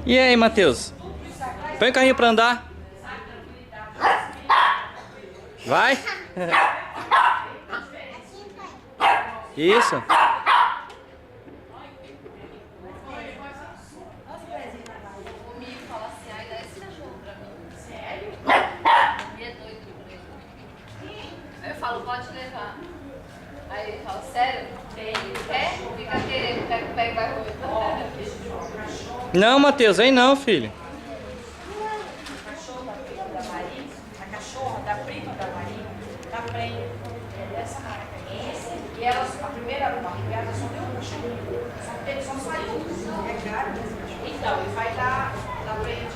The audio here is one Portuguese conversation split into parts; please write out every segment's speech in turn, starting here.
E aí, Matheus? Põe o carrinho pra andar. Vai. Isso. Aí eu falo, pode levar. Aí ele fala, sério? Tem? Quer? Fica querendo, pega e vai comer. Não, Matheus, aí não, filho. A cachorra da prima da Maria, da prenda, dessa marca. E ela, a primeira barrigada só deu um cachorro. Só saiu. É caro. Então, e vai dar prenda.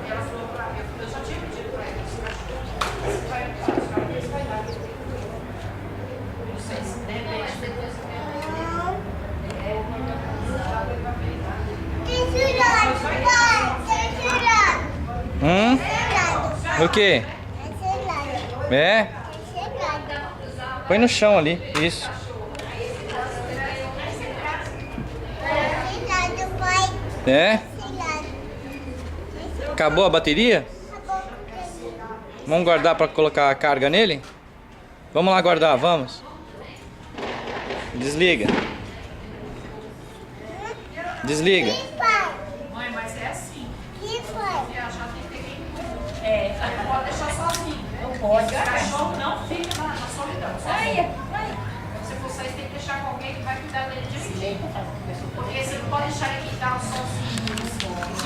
E ela falou pra mim, eu só tinha pedido pra ela esse cachorro. Esse vai dar. Não sei se de repente. O quê? É? Põe no chão ali, isso. É? Acabou a bateria? Vamos guardar para colocar a carga nele? Vamos lá guardar, vamos. Desliga. Desliga. Mãe, mas é assim. Viajar tem que ter quem não pode deixar sozinho. Não pode. O cachorro não fica na solidão. Se você for sair, tem que deixar com alguém que vai cuidar dele direitinho. Porque você não pode deixar ele quintal sozinho.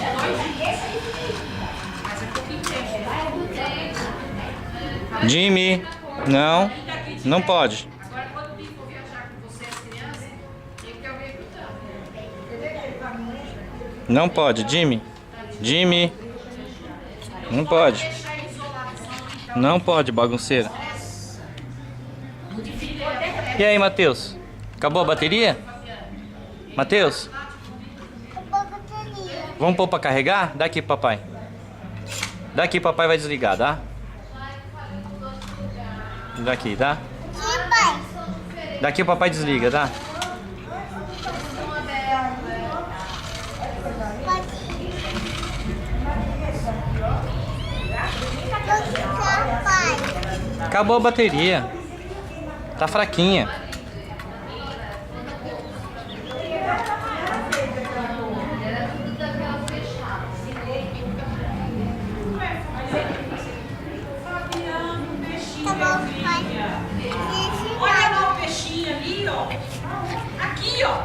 É 2 dias. Mas é pouquinho tempo. Jimmy, não, não pode. Agora, quando o for viajar com você, as crianças, tem que ter alguém cuidando. Não pode, Jimmy. Jimmy. Não pode. Não pode, bagunceira. E aí, Matheus? Acabou a bateria? Matheus? Vamos pôr pra carregar? Dá aqui, papai. Daqui, papai vai desligar, tá? Daqui, tá? Daqui o papai desliga, tá? Acabou a bateria. Tá fraquinha. Olha lá o peixinho ali, ó. Aqui, ó.